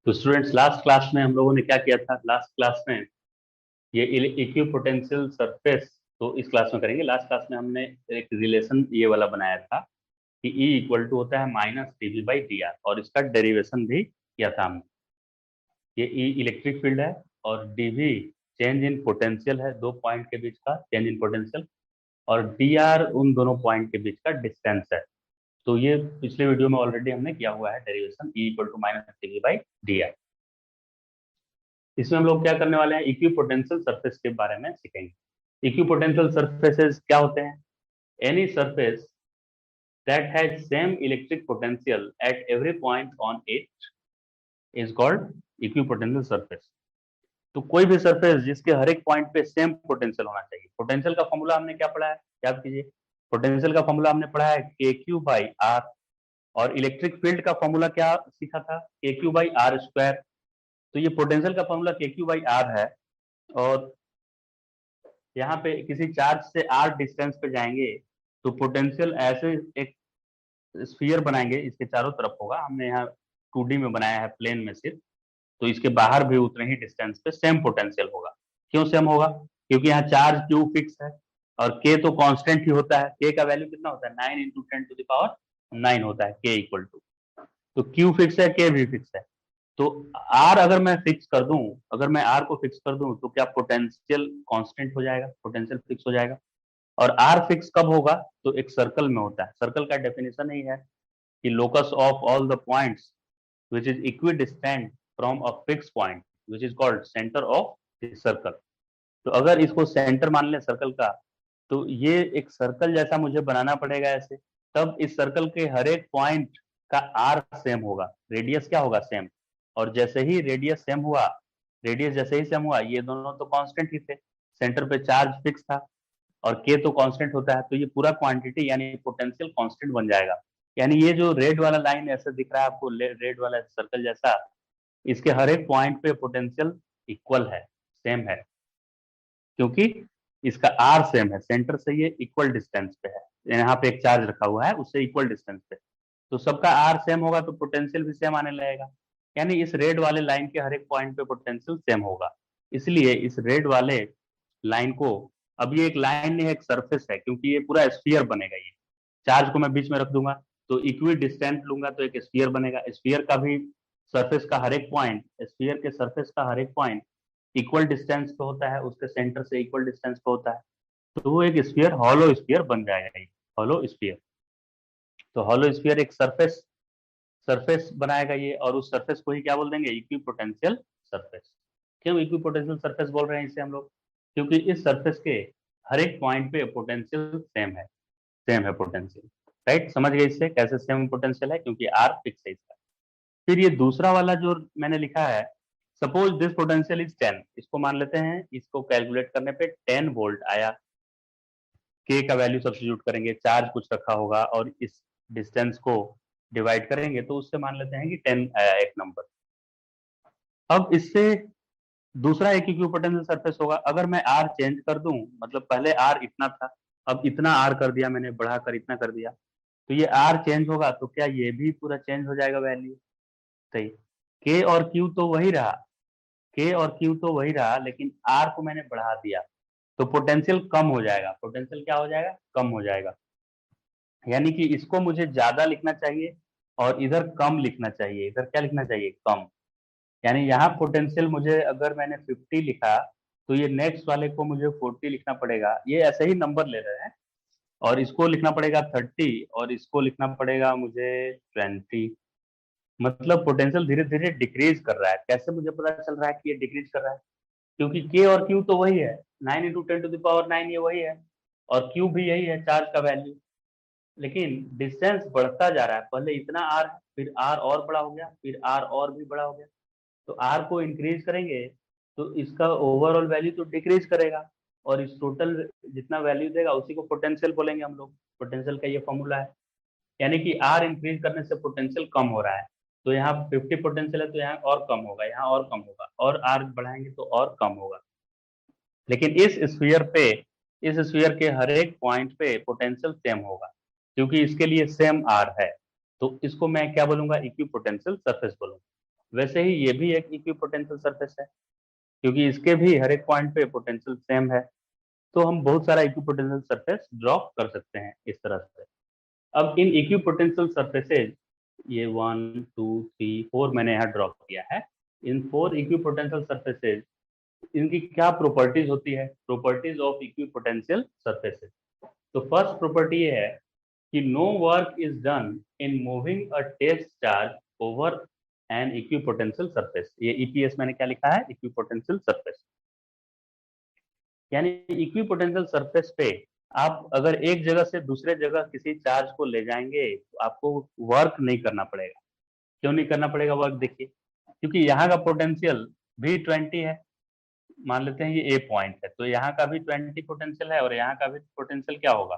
तो students, last class में हम लोगों ने क्या किया था? लास्ट क्लास में ये इक्विपोटेंशियल सरफेस तो इस क्लास में करेंगे। लास्ट क्लास में हमने एक रिलेशन ये वाला बनाया था कि E इक्वल टू होता है -dv/dr, और इसका डेरिवेशन भी किया था हमने। ये E इलेक्ट्रिक फील्ड है और dv चेंज इन पोटेंशियल है, दो पॉइंट के बीच का चेंज इन पोटेंशियल, और dr उन दोनों पॉइंट के बीच का डिस्टेंस है। तो ये पिछले वीडियो में ऑलरेडी हमने किया हुआ है derivation, E equal to -dv/dr। इसमें हम लोग क्या करने वाले हैं, इक्विपोटेंशियल सरफेस के बारे में सीखेंगे। इक्विपोटेंशियल सरफेसेस क्या होते हैं? Any surface that has same electric potential at every point on it is called equipotential surface. तो कोई भी सरफेस जिसके हर एक पॉइंट पे सेम पोटेंशियल होना चाहिए। पोटेंशियल का फॉर्मूला हमने क्या पढ़ा है, याद कीजिए। पोटेंशियल का फॉर्मूला हमने पढ़ा है KQ/R, और इलेक्ट्रिक फील्ड का फॉर्मूला क्या सीखा था? KQ/R²। तो ये पोटेंशियल का फॉर्मूला KQ/R है, और यहाँ पे किसी चार्ज से r डिस्टेंस पे जाएंगे तो पोटेंशियल ऐसे एक स्फीयर बनाएंगे, इसके चारों तरफ होगा। हमने यहाँ 2D में बनाया है, प्लेन में सिर्फ। तो इसके बाहर भी उतने ही डिस्टेंस पे सेम पोटेंशियल होगा। क्यों सेम होगा? क्योंकि यहाँ चार्ज Q फिक्स है और K तो कांस्टेंट ही होता है। K का वैल्यू कितना होता है? 9 × 10⁹ होता है K इक्वल टू। तो Q फिक्स है, K भी फिक्स है। तो R अगर मैं फिक्स कर दूं, अगर मैं R को फिक्स कर दूं तो क्या पोटेंशियल कांस्टेंट हो जाएगा, पोटेंशियल फिक्स हो जाएगा। और R फिक्स कब होगा? तो एक सर्कल में होता है। सर्कल का डेफिनेशन ही है कि locus of all the points which is equidistant from a fixed point which is called center of the circle। तो अगर इसको सेंटर मान लें सर्कल का, तो ये एक सर्कल जैसा मुझे बनाना पड़ेगा ऐसे। तब इस सर्कल के हर एक पॉइंट का R सेम होगा, रेडियस क्या होगा? सेम। और जैसे ही रेडियस सेम हुआ, रेडियस जैसे ही सेम हुआ, ये दोनों तो कांस्टेंट ही थे, सेंटर पे चार्ज फिक्स था, और के तो कांस्टेंट होता है। तो ये पूरा क्वांटिटी यानी पोटेंशियल कांस्टेंट बन जाएगा। यानी ये जो रेड वाला लाइन ऐसे दिख रहा है आपको, रेड वाला सर्कल जैसा, इसके हर एक पॉइंट पे पोटेंशियल इक्वल है, सेम है, क्योंकि इसका आर सेम है। सेंटर से ये इक्वल डिस्टेंस पे है, यहाँ पे एक चार्ज रखा हुआ है उससे इक्वल डिस्टेंस पे, तो सबका आर सेम होगा तो पोटेंशियल भी सेम आने लगेगा। यानी इस रेड वाले लाइन के हर एक पॉइंट पे पोटेंशियल सेम होगा। इसलिए इस रेड वाले लाइन को, अब ये एक लाइन नहीं है, एक सरफेस है, क्योंकि ये पूरा स्फीयर बनेगा। ये चार्ज को मैं बीच में रख दूंगा तो इक्वी डिस्टेंट लूंगा तो एक स्फीयर बनेगा। स्फीयर का भी सरफेस का हर एक पॉइंट, स्फीयर के सरफेस का हर एक पॉइंट इक्वल डिस्टेंस पे होता है, उसके सेंटर से इक्वल डिस्टेंस पे होता है। तो वो एक स्फीयर, हॉलो स्फीयर बन जाएगा, ये हॉलो स्फीयर। तो हॉलो स्फीयर एक सरफेस सरफेस बनाएगा ये, और उस सरफेस को ही क्या बोल देंगे? Equipotential surface. क्यों इक्विपोटेंशियल सरफेस बोल रहे हैं इसे हम लोग? क्योंकि इस सरफेस के हर एक पॉइंट पे पोटेंशियल सेम है पोटेंशियल। राइट, समझ गए इससे कैसे सेम पोटेंशियल है? क्योंकि आर फिक्स है इसका। फिर ये दूसरा वाला जो मैंने लिखा है, सपोज दिस पोटेंशियल इज 10, इसको मान लेते हैं, इसको कैलकुलेट करने पे 10 वोल्ट आया। के का वैल्यू सब्स्टिट्यूट करेंगे, चार्ज कुछ रखा होगा, और इस डिस्टेंस को डिवाइड करेंगे तो उससे मान लेते हैं कि 10 आया एक नंबर। अब इससे दूसरा एक इक्विपोटेंशियल सरफेस होगा। अगर मैं आर चेंज कर दूं, मतलब पहले आर इतना था, अब इतना आर कर दिया मैंने, बढ़ाकर इतना कर दिया, तो ये आर चेंज होगा तो क्या ये भी पूरा चेंज हो जाएगा वैल्यू? सही। के और क्यू तो वही रहा, के और क्यू तो वही रहा, लेकिन आर को मैंने बढ़ा दिया तो पोटेंशियल कम हो जाएगा। पोटेंशियल क्या हो जाएगा? कम हो जाएगा। यानी कि इसको मुझे ज्यादा लिखना चाहिए और इधर कम लिखना चाहिए। इधर क्या लिखना चाहिए? कम। यानी यहाँ पोटेंशियल मुझे, अगर मैंने 50 लिखा, तो ये नेक्स्ट वाले को मुझे 40 लिखना पड़ेगा। ये ऐसे ही नंबर ले रहे हैं, और इसको लिखना पड़ेगा 30, और इसको लिखना पड़ेगा मुझे 20। मतलब पोटेंशियल धीरे धीरे डिक्रीज कर रहा है। कैसे मुझे पता चल रहा है कि ये डिक्रीज कर रहा है? क्योंकि के और क्यू तो वही है, 9 × 10⁹ ये वही है, और क्यू भी यही है, चार्ज का वैल्यू। लेकिन डिस्टेंस बढ़ता जा रहा है। पहले इतना आर है, फिर आर और बड़ा हो गया, फिर आर और भी बड़ा हो गया। तो आर को इंक्रीज करेंगे तो इसका ओवरऑल वैल्यू तो डिक्रीज करेगा, और इस टोटल जितना वैल्यू देगा उसी को पोटेंशियल बोलेंगे हम लोग। पोटेंशियल का ये फॉर्मूला है। यानी कि आर इंक्रीज करने से पोटेंशियल कम हो रहा है। तो यहाँ 50 पोटेंशियल है तो यहाँ और कम होगा, यहाँ और कम होगा, और आर बढ़ाएंगे तो और कम होगा। लेकिन इस स्फीयर के हर एक पॉइंट पे पोटेंशियल सेम होगा, क्योंकि इसके लिए सेम आर है। तो इसको मैं क्या बोलूंगा? इक्विपोटेंशियल सरफेस बोलूंगा। वैसे ही ये भी एक इक्विपोटेंशियल सरफेस है, क्योंकि इसके भी हर एक पॉइंट पे पोटेंशियल सेम है। तो हम बहुत सारा इक्विपोटेंशियल सरफेस ड्रॉ कर सकते हैं इस तरह से। अब इन इक्विपोटेंशियल सरफेसेज, ये 1 2 3 4 मैंने यहाँ ड्रॉ किया है। इन 4 इक्विपोटेंशियल सरफेसेज, इनकी क्या प्रॉपर्टीज होती है? Properties of equipotential surfaces. तो फर्स्ट प्रॉपर्टी ये है कि no work is done in moving a test charge over an equipotential surface. ये ईपीएस मैंने क्या लिखा है? Equipotential surface. यानी इक्विपोटेंशियल सरफेस पे आप अगर एक जगह से दूसरे जगह किसी चार्ज को ले जाएंगे तो आपको वर्क नहीं करना पड़ेगा। क्यों नहीं करना पड़ेगा वर्क? देखिए, क्योंकि यहाँ का पोटेंशियल भी 20 है। मान लेते हैं ये ए पॉइंट है, तो यहाँ का भी 20 पोटेंशियल है और यहाँ का भी पोटेंशियल क्या होगा?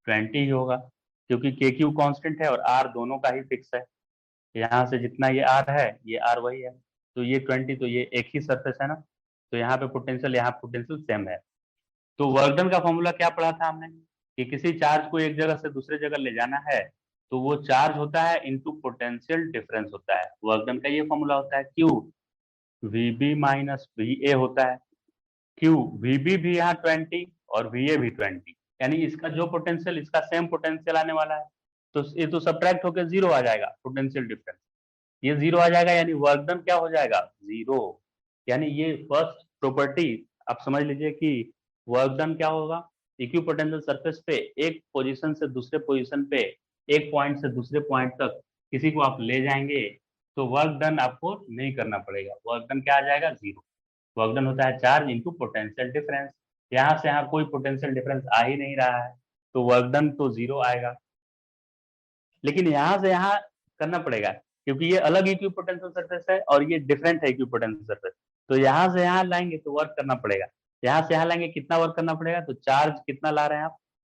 20 ही होगा, क्योंकि के क्यू कॉन्स्टेंट है और आर दोनों का ही फिक्स है। यहाँ से जितना ये आर है, ये आर वही है, तो ये 20, तो ये एक ही सरफेस है ना, तो यहाँ पे पोटेंशियल, यहाँ पोटेंशियल सेम है। तो वर्क डन का फॉर्मूला क्या पढ़ा था हमने कि किसी चार्ज को एक जगह से दूसरे जगह ले जाना है तो वो चार्ज होता है इनटू पोटेंशियल डिफरेंस होता है। वर्क डन का ये फॉर्मूला होता है Q VB minus V A होता है। क्यू वीबी भी यहाँ 20 और वी ए भी 20, यानी इसका जो पोटेंशियल, इसका सेम पोटेंशियल आने वाला है, तो ये तो सब्ट्रैक्ट होकर जीरो आ जाएगा पोटेंशियल डिफरेंस। ये जीरो आ जाएगा, यानी वर्क डन क्या हो जाएगा? जीरो। यानी ये फर्स्ट प्रॉपर्टी आप समझ लीजिए कि वर्क डन क्या होगा? इक्विपोटेंशियल सरफेस पे एक पोजीशन से दूसरे पोजीशन पे, एक पॉइंट से दूसरे पॉइंट तक किसी को आप ले जाएंगे तो वर्क डन आपको नहीं करना पड़ेगा। वर्क डन क्या आ जाएगा? जीरो। वर्क डन होता है चार्ज इंटू पोटेंशियल डिफरेंस। यहाँ से यहाँ कोई पोटेंशियल डिफरेंस आ ही नहीं रहा है, तो वर्क डन तो जीरो आएगा। लेकिन यहाँ से यहाँ करना पड़ेगा, क्योंकि ये अलग इक्विपोटेंशियल सरफेस है और ये डिफरेंट है इक्विपोटेंशियल सरफेस। तो यहाँ से यहाँ लाएंगे तो वर्क करना पड़ेगा। यहाँ से यहाँ लाएंगे, कितना वर्क करना पड़ेगा? तो चार्ज कितना ला रहे हैं आप,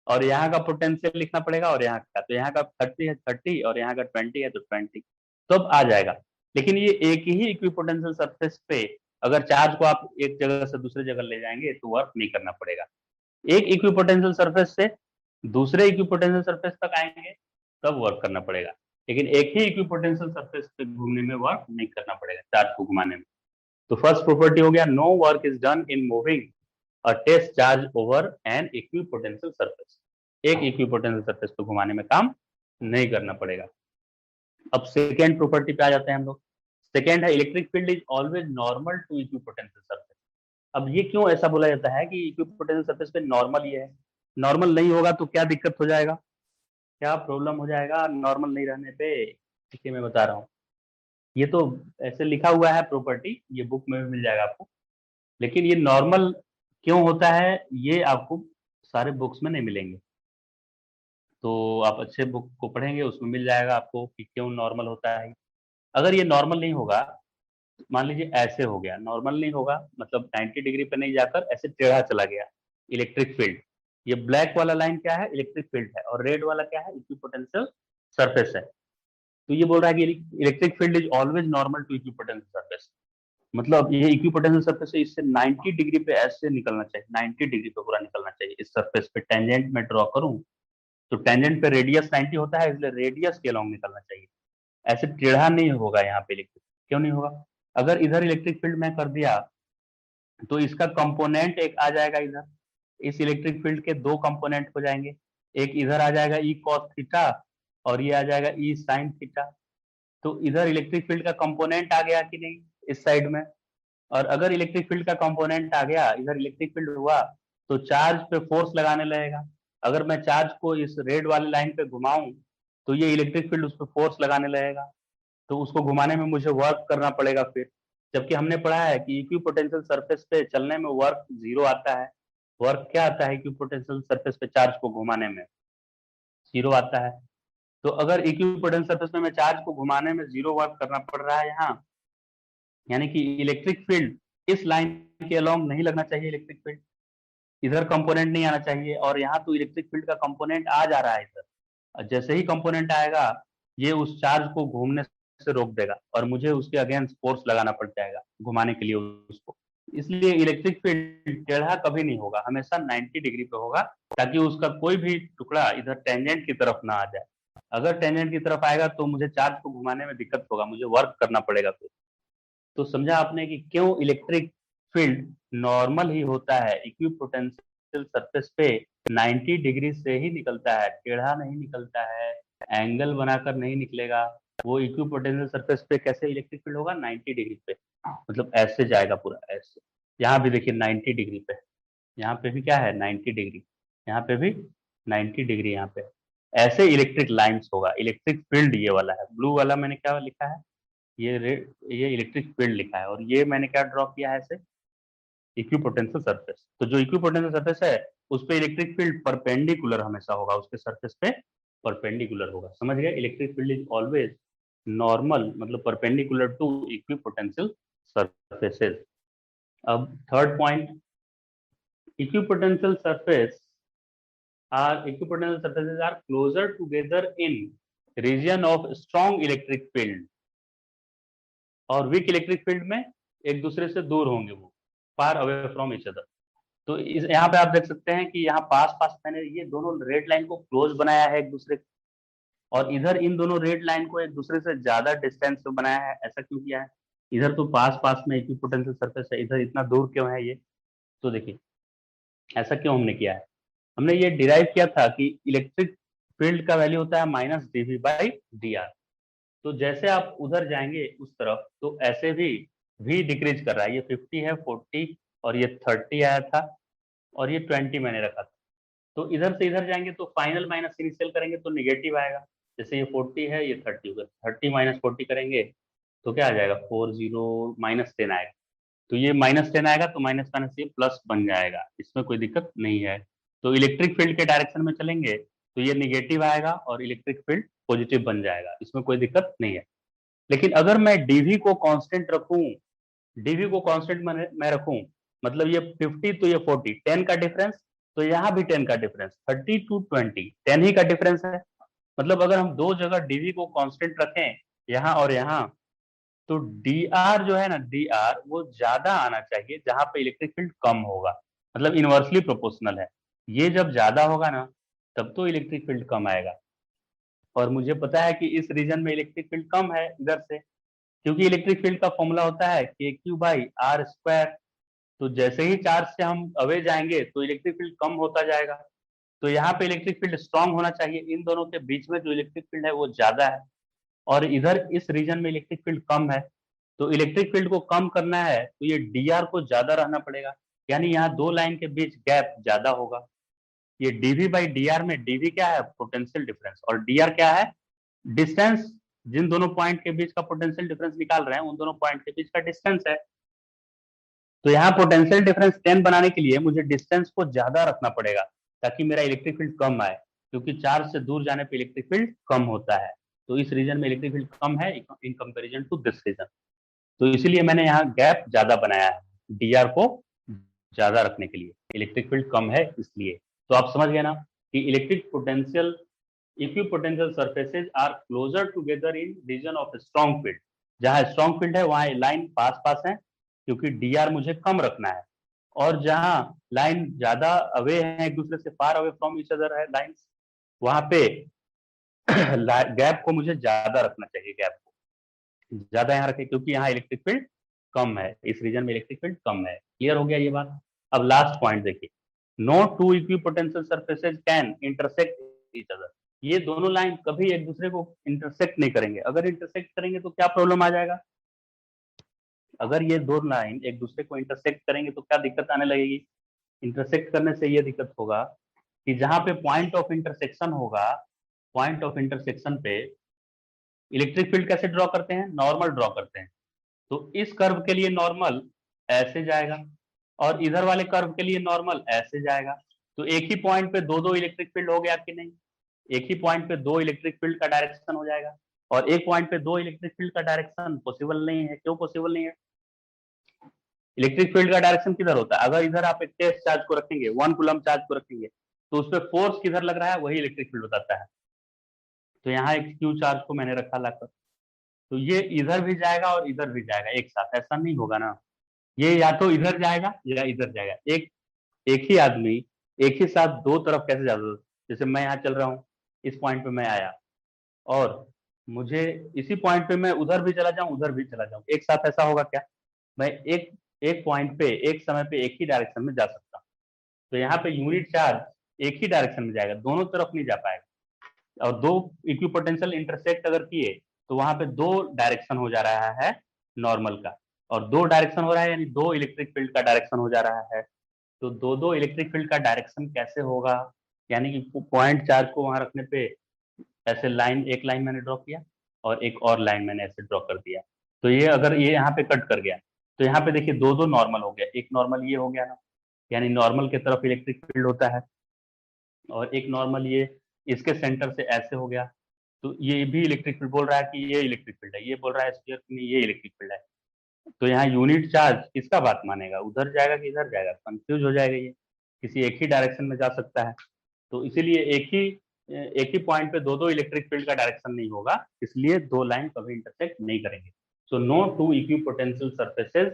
और यहाँ का पोटेंशियल लिखना पड़ेगा, और यहाँ का, तो यहाँ का 30 है 30 और यहाँ का 20 है तो 20, तो अब आ जाएगा। लेकिन ये एक ही इक्विपोटेंशियल सरफेस पे अगर चार्ज को आप एक जगह से दूसरे जगह ले जाएंगे तो वर्क नहीं करना पड़ेगा। एक इक्विपोटेंशियल सरफेस से दूसरे इक्विपोटेंशियल सरफेस तक आएंगे तब वर्क करना पड़ेगा। लेकिन एक ही इक्विपोटेंशियल सरफेस पे घूमने में वर्क नहीं करना पड़ेगा, चार्ज को घुमाने में। तो फर्स्ट प्रॉपर्टी हो गया, no work is done in moving a test charge over an equipotential surface. एक इक्विपोटेंशियल सरफेस को घुमाने में काम नहीं करना पड़ेगा। अब सेकेंड प्रॉपर्टी पे आ जाते हैं हम लोग। सेकेंड है, electric field is always normal to equipotential surface. अब ये क्यों ऐसा बोला जाता है कि इक्विपोटेंशियल सरफेस पे नॉर्मल ये है? नॉर्मल नहीं होगा तो क्या दिक्कत हो जाएगा, क्या प्रॉब्लम हो जाएगा नॉर्मल नहीं रहने पे? देखिए मैं बता रहा हूँ, ये तो ऐसे लिखा हुआ है प्रॉपर्टी, ये बुक में भी मिल जाएगा आपको। लेकिन ये नॉर्मल क्यों होता है ये आपको सारे बुक्स में नहीं मिलेंगे। तो आप अच्छे बुक को पढ़ेंगे, उसमें मिल जाएगा आपको कि क्यों नॉर्मल होता है। अगर ये नॉर्मल नहीं होगा, मान लीजिए ऐसे हो गया, नॉर्मल नहीं होगा मतलब 90 डिग्री पे नहीं जाकर ऐसे टेढ़ा चला गया इलेक्ट्रिक फील्ड। ये ब्लैक वाला लाइन क्या है? इलेक्ट्रिक फील्ड है, और रेड वाला क्या है? इक्विपोटेंशियल सरफेस है। तो ये बोल रहा है कि electric field is always normal to equipotential surface. मतलब ये इक्विपोटेंशियल सरफेस है, इससे 90 डिग्री पे ऐसे निकलना चाहिए, 90 डिग्री पे पूरा निकलना चाहिए। इस सरफेस पे टेंजेंट में ड्रॉ करूं तो टेंजेंट पे रेडियस 90 होता है, इसलिए रेडियस के अलॉन्ग निकलना चाहिए। ऐसे टेढ़ा नहीं होगा यहाँ पे इलेक्ट्रिक। क्यों नहीं होगा? अगर इधर इलेक्ट्रिक फील्ड में कर दिया तो इसका कंपोनेंट एक आ जाएगा इधर, इस इलेक्ट्रिक फील्ड के दो कंपोनेंट हो जाएंगे। एक इधर आ जाएगा ई कॉस थीटा और ये आ जाएगा ई साइन थीटा। तो इधर इलेक्ट्रिक फील्ड का कंपोनेंट आ गया कि नहीं इस साइड में? और अगर इलेक्ट्रिक फील्ड का कंपोनेंट आ गया, इधर इलेक्ट्रिक फील्ड हुआ, तो चार्ज पे फोर्स लगाने लगेगा। अगर मैं चार्ज को इस रेड वाली लाइन पे घुमाऊं तो ये इलेक्ट्रिक फील्ड उस पर फोर्स लगाने लगेगा, तो उसको घुमाने में मुझे वर्क करना पड़ेगा फिर। जबकि हमने पढ़ा है कि इक्विपोटेंशियल सरफेस पे चलने में वर्क जीरो आता है। वर्क क्या आता है इक्विपोटेंशियल सरफेस पे चार्ज को घुमाने में? जीरो आता है। तो अगर इक्विपोटेंशियल सरफेस में मैं चार्ज को घुमाने में जीरो वर्क करना पड़ रहा है यहाँ, यानी कि इलेक्ट्रिक फील्ड इस लाइन के अलोंग नहीं लगना चाहिए। इलेक्ट्रिक फील्ड इधर कंपोनेंट नहीं आना चाहिए, और यहाँ तो इलेक्ट्रिक फील्ड का कंपोनेंट आ जा रहा है इधर। जैसे ही कंपोनेंट आएगा ये उस चार्ज को घूमने से रोक देगा और मुझे उसके अगेंस्ट फोर्स लगाना पड़ जाएगा घुमाने के लिए उसको। इसलिए इलेक्ट्रिक फील्ड टेढ़ा कभी नहीं होगा, हमेशा 90 डिग्री पे होगा, ताकि उसका कोई भी टुकड़ा इधर टेंजेंट की तरफ ना आ जाए। अगर टेंजेंट की तरफ आएगा तो मुझे चार्ज को घुमाने में दिक्कत होगा, मुझे वर्क करना पड़ेगा फिर। तो समझा आपने कि क्यों इलेक्ट्रिक फील्ड नॉर्मल ही होता है, इक्विपोटेंशियल सरफेस पे 90 डिग्री से ही निकलता है, टेढ़ा नहीं निकलता है, एंगल बनाकर नहीं निकलेगा। वो इक्विपोटेंशियल सरफेस पे कैसे इलेक्ट्रिक फील्ड होगा, 90 डिग्री पे, मतलब ऐसे जाएगा पूरा ऐसे। यहाँ भी देखिए 90 डिग्री पे, यहाँ पे भी क्या है 90 डिग्री, यहाँ पे भी 90 डिग्री, यहाँ पे ऐसे इलेक्ट्रिक लाइंस होगा। इलेक्ट्रिक फील्ड ये वाला है, ब्लू वाला मैंने क्या लिखा है, ये ये इलेक्ट्रिक फील्ड लिखा है, और ये मैंने क्या ड्रॉ किया है ऐसे, इक्विपोटेंशियल सरफेस। तो जो इक्विपोटेंशियल सरफेस है उस पे इलेक्ट्रिक फील्ड परपेंडिकुलर हमेशा होगा, उसके सरफेस पे परपेंडिकुलर होगा। समझ गए, electric field is always normal, मतलब परपेंडिकुलर टू इक्विपोटेंशियल सरफेसेस। अब third point, equipotential surface equipotensial surfaces are closer together in region of strong electric field, और वीक इलेक्ट्रिक फील्ड में एक दूसरे से दूर होंगे, वो far away from each other. तो इस यहाँ पे आप देख सकते हैं कि यहाँ पास पास मैंने ये दोनों रेड लाइन को क्लोज बनाया है एक दूसरे, और इधर इन दोनों रेड लाइन को एक दूसरे से ज्यादा डिस्टेंस पे बनाया है। ऐसा क्यों किया है, इधर तो पास पास में इक्विपोटेंशियल सरफेस है, इधर इतना दूर क्यों है ये, तो देखिए ऐसा क्यों हमने किया है। हमने ये डिराइव किया था कि इलेक्ट्रिक फील्ड का वैल्यू होता है माइनस dV बाई dr। तो जैसे आप उधर जाएंगे उस तरफ तो ऐसे भी v डिक्रीज कर रहा है, ये 50 है, 40 और ये 30 आया था, और ये 20 मैंने रखा था। तो इधर से इधर जाएंगे तो फाइनल माइनस इनिशियल करेंगे तो निगेटिव आएगा। जैसे ये 40 है, ये 30 होगा, 30 माइनस 40 करेंगे तो क्या आ जाएगा, 40 माइनस 10 आएगा। तो ये माइनस 10 आएगा तो माइनस माइनस ये प्लस बन जाएगा, इसमें कोई दिक्कत नहीं है। तो इलेक्ट्रिक फील्ड के डायरेक्शन में चलेंगे तो ये निगेटिव आएगा और इलेक्ट्रिक फील्ड पॉजिटिव बन जाएगा, इसमें कोई दिक्कत नहीं है। लेकिन अगर मैं डीवी को कांस्टेंट रखूं, डीवी को कांस्टेंट मैं रखूं, मतलब ये 50 तो ये 40, 10 का डिफरेंस, तो यहाँ भी 10 का डिफरेंस, 30 टू 20 10 ही का डिफरेंस है। मतलब अगर हम दो जगह डीवी को कांस्टेंट रखें, यहाँ और यहाँ, तो डी आर जो है ना, डी आर वो ज्यादा आना चाहिए जहां पे इलेक्ट्रिक फील्ड कम होगा, मतलब इनवर्सली प्रोपोर्शनल है। ये जब ज्यादा होगा ना तब तो इलेक्ट्रिक फील्ड कम आएगा, और मुझे पता है कि इस रीजन में इलेक्ट्रिक फील्ड कम है इधर से, क्योंकि इलेक्ट्रिक फील्ड का फॉर्मूला होता है के क्यू बाई आर स्क्वायर। तो जैसे ही चार्ज से हम अवे जाएंगे तो इलेक्ट्रिक फील्ड कम होता जाएगा। तो यहाँ पे इलेक्ट्रिक फील्ड स्ट्रांग होना चाहिए, इन दोनों के बीच में जो इलेक्ट्रिक फील्ड है वो ज्यादा है, और इधर इस रीजन में इलेक्ट्रिक फील्ड कम है। तो इलेक्ट्रिक फील्ड को कम करना है तो ये डी आर को ज्यादा रहना पड़ेगा, यानी यहाँ दो लाइन के बीच गैप ज्यादा होगा। ये डीवी बाई डी आर में डीवी क्या है, पोटेंशियल डिफरेंस, और डी आर क्या है, डिस्टेंस। जिन दोनों पॉइंट के बीच का पोटेंशियल डिफरेंस निकाल रहे हैं उन दोनों पॉइंट के बीच का डिस्टेंस है। तो यहाँ पोटेंशियल डिफरेंस 10 बनाने के लिए मुझे डिस्टेंस को ज्यादा रखना पड़ेगा ताकि मेरा इलेक्ट्रिक फील्ड कम आए, क्योंकि चार्ज से दूर जाने पे इलेक्ट्रिक फील्ड कम होता है। तो इस रीजन में इलेक्ट्रिक फील्ड कम है in comparison to this region. तो इसीलिए मैंने यहाँ गैप ज्यादा बनाया है, डी आर को ज्यादा रखने के लिए, इलेक्ट्रिक फील्ड कम है इसलिए। तो आप समझ गए ना कि electric potential equipotential surfaces are closer together in region of strong field. जहां स्ट्रॉन्ग फील्ड है वहां लाइन पास पास है, क्योंकि डी आर मुझे कम रखना है, और जहां लाइन ज्यादा अवे है एक दूसरे से, far away from each other है लाइन, वहां पे गैप को मुझे ज्यादा रखना चाहिए, गैप को ज्यादा यहाँ रखें क्योंकि यहाँ इलेक्ट्रिक फील्ड कम है, इस रीजन में इलेक्ट्रिक फील्ड कम है। क्लियर हो गया ये बात। अब लास्ट पॉइंट देखिए, no two equipotential surfaces can intersect each other. ये दोनों लाइन कभी एक दूसरे को इंटरसेक्ट नहीं करेंगे, अगर इंटरसेक्ट करेंगे तो क्या प्रॉब्लम आ जाएगा, अगर ये दो लाइन एक दूसरे को इंटरसेक्ट करेंगे तो क्या दिक्कत आने लगेगी। इंटरसेक्ट करने से ये दिक्कत होगा कि जहां पे पॉइंट ऑफ इंटरसेक्शन होगा, पॉइंट ऑफ इंटरसेक्शन पे इलेक्ट्रिक फील्ड कैसे ड्रॉ करते हैं, नॉर्मल ड्रॉ करते हैं। तो इस कर्व के लिए नॉर्मल ऐसे जाएगा, और इधर वाले कर्व के लिए नॉर्मल ऐसे जाएगा। तो एक ही पॉइंट पे दो दो इलेक्ट्रिक फील्ड हो गया कि नहीं, एक ही पॉइंट पे दो इलेक्ट्रिक फील्ड का डायरेक्शन हो जाएगा, और एक पॉइंट पे दो इलेक्ट्रिक फील्ड का डायरेक्शन पॉसिबल नहीं है। क्यों पॉसिबल नहीं है, इलेक्ट्रिक फील्ड का डायरेक्शन किधर होता है, अगर इधर आप एक टेस्ट चार्ज को रखेंगे, 1 कूलम चार्ज को रखेंगे, तो उस पर फोर्स किधर लग रहा है वही इलेक्ट्रिक फील्ड बताता है। तो यहाँ एक क्यू चार्ज को मैंने रखा लाकर, तो ये इधर भी जाएगा और इधर भी जाएगा एक साथ, ऐसा नहीं होगा ना, ये या तो इधर जाएगा या इधर जाएगा। एक ही आदमी एक ही साथ दो तरफ कैसे जा सकता, जैसे मैं यहाँ चल रहा हूँ, इस पॉइंट पे मैं आया और मुझे इसी पॉइंट पे मैं उधर भी चला जाऊं उधर भी चला जाऊं, एक साथ ऐसा होगा क्या? मैं एक एक पॉइंट पे एक समय पे एक ही डायरेक्शन में जा सकता हूँ। तो यहाँ पे यूनिट चार्ज एक ही डायरेक्शन में जाएगा, दोनों तरफ नहीं जा पाएगा। और दो इक्विपोटेंशियल इंटरसेक्ट अगर किए तो वहां पे दो डायरेक्शन हो जा रहा है नॉर्मल का, और दो डायरेक्शन हो रहा है यानी दो इलेक्ट्रिक फील्ड का डायरेक्शन हो जा रहा है। तो दो दो इलेक्ट्रिक फील्ड का डायरेक्शन कैसे होगा? यानी कि पॉइंट चार्ज को वहां रखने पे ऐसे लाइन, एक लाइन मैंने ड्रॉ किया और एक और लाइन मैंने ऐसे ड्रॉ कर दिया। तो ये अगर ये यहाँ पे कट कर गया तो यहाँ पे देखिए दो दो नॉर्मल हो गया, एक नॉर्मल ये हो गया ना, यानी नॉर्मल की तरफ इलेक्ट्रिक फील्ड होता है, और एक नॉर्मल ये इसके सेंटर से ऐसे हो गया। तो ये भी इलेक्ट्रिक फील्ड बोल रहा है कि ये इलेक्ट्रिक फील्ड है, ये बोल रहा है स्फीयर कि नहीं ये इलेक्ट्रिक फील्ड है। तो यहाँ यूनिट चार्ज किसका बात मानेगा, उधर जाएगा कि इधर जाएगा, कंफ्यूज हो जाएगा ये, किसी एक ही डायरेक्शन में जा सकता है। तो इसीलिए एक ही पॉइंट पे दो दो इलेक्ट्रिक फील्ड का डायरेक्शन नहीं होगा, इसलिए दो लाइन कभी इंटरसेक्ट नहीं करेंगे। So no two equipotential surfaces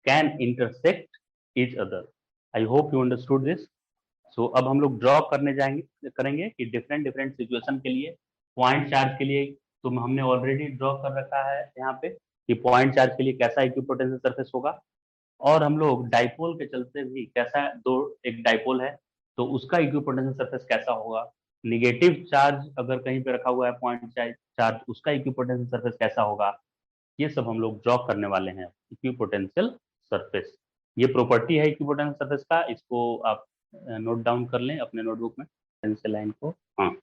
can intersect each other. I hope you understood this. So अब हम लोग ड्रॉ करने जाएंगे करेंगे कि डिफरेंट डिफरेंट सिचुएशन के लिए, पॉइंट चार्ज के लिए तो हमने ऑलरेडी ड्रॉ कर रखा है यहाँ पे कि पॉइंट चार्ज के लिए कैसा इक्विपोटेंशियल सरफेस होगा, और हम लोग डाइपोल के चलते भी कैसा, दो एक डाइपोल है तो उसका इक्विपोटेंशियल सरफेस कैसा होगा, निगेटिव चार्ज अगर कहीं पे रखा हुआ है पॉइंट चार्ज उसका इक्विपोटेंशियल सरफेस कैसा होगा, ये सब हम लोग ड्रॉ करने वाले हैं इक्विपोटेंशियल सरफेस। ये प्रॉपर्टी है इक्विपोटेंशियल सरफेस का, इसको आप नोट डाउन कर लें अपने नोटबुक में पेंसिल लाइन को। हाँ,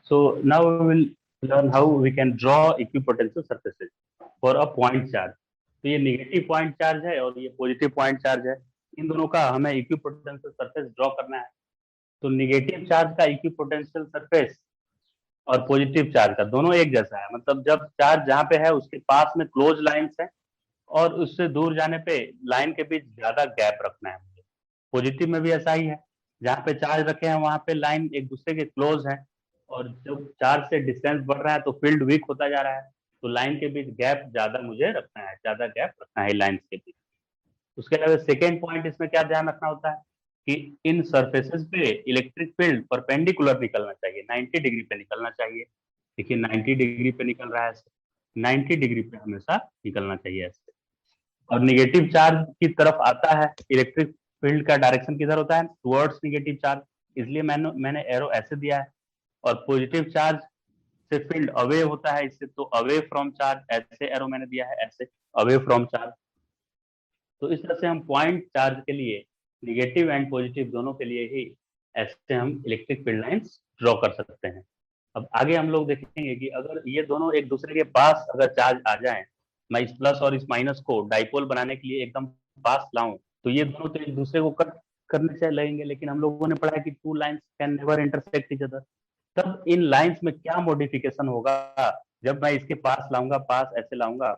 so now we will learn how we can draw equipotential surfaces for a point charge. तो ये नेगेटिव पॉइंट चार्ज है और ये पॉजिटिव पॉइंट चार्ज है, इन दोनों का हमें इक्विपोटेंशियल सरफेस ड्रॉ करना है। तो नेगेटिव चार्ज का इक्विपोटेंशियल सरफेस और पॉजिटिव चार्ज का दोनों एक जैसा है, मतलब जब चार्ज जहाँ पे है उसके पास में क्लोज लाइंस है और उससे दूर जाने पे लाइन के बीच ज्यादा गैप रखना है मुझे। पॉजिटिव में भी ऐसा ही है, जहाँ पे चार्ज रखे हैं वहां पे लाइन एक दूसरे के क्लोज है, और जब चार्ज से डिस्टेंस बढ़ रहा है तो फील्ड वीक होता जा रहा है, तो लाइन के बीच गैप ज्यादा मुझे रखना है, ज्यादा गैप रखना है लाइन के बीच। उसके अलावा सेकेंड पॉइंट इसमें क्या ध्यान रखना होता है कि इन सरफेसेस पे इलेक्ट्रिक फील्ड परपेंडिकुलर निकलना चाहिए, 90 डिग्री पे निकलना चाहिए। देखिए 90 डिग्री पे निकल रहा है ऐसे, 90 डिग्री पे हमेशा निकलना चाहिए ऐसे। और निगेटिव चार्ज की तरफ आता है, इलेक्ट्रिक फील्ड का डायरेक्शन किधर होता है, टुवर्ड्स निगेटिव चार्ज, इसलिए मैंने एरो ऐसे दिया है। और पॉजिटिव चार्ज से फील्ड अवे होता है इससे, तो अवे फ्रॉम चार्ज, ऐसे एरो मैंने दिया है ऐसे, अवे फ्रॉम चार्ज। तो इस तरह से हम पॉइंट चार्ज के लिए निगेटिव एंड पॉजिटिव दोनों के लिए ही ऐसे हम इलेक्ट्रिक फील्ड लाइंस ड्रॉ कर सकते हैं। अब आगे हम लोग देखेंगे कि अगर ये दोनों एक दूसरे के पास अगर चार्ज आ जाए, मैं इस प्लस और इस माइनस को डाइपोल बनाने के लिए एकदम पास लाऊं, तो ये दोनों तो एक दूसरे को कट करने से लगेंगे, लेकिन हम लोगों ने पढ़ा है कि two lines can never intersect each other. तब इन लाइंस में क्या मॉडिफिकेशन होगा, जब मैं इसके पास लाऊंगा, पास ऐसे लाऊंगा,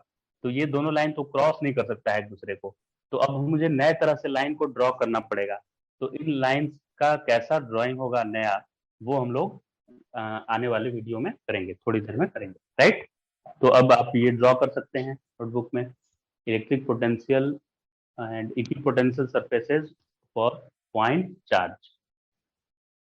तो ये दोनों लाइन तो क्रॉस नहीं कर सकता है एक दूसरे को, तो अब मुझे नए तरह से लाइन को ड्रॉ करना पड़ेगा। तो इन लाइंस का कैसा ड्राइंग होगा नया, वो हम लोग आने वाले वीडियो में करेंगे, थोड़ी देर में करेंगे, राइट। तो अब आप ये ड्रॉ कर सकते हैं नोटबुक में, electric potential and equipotential surfaces for point charge.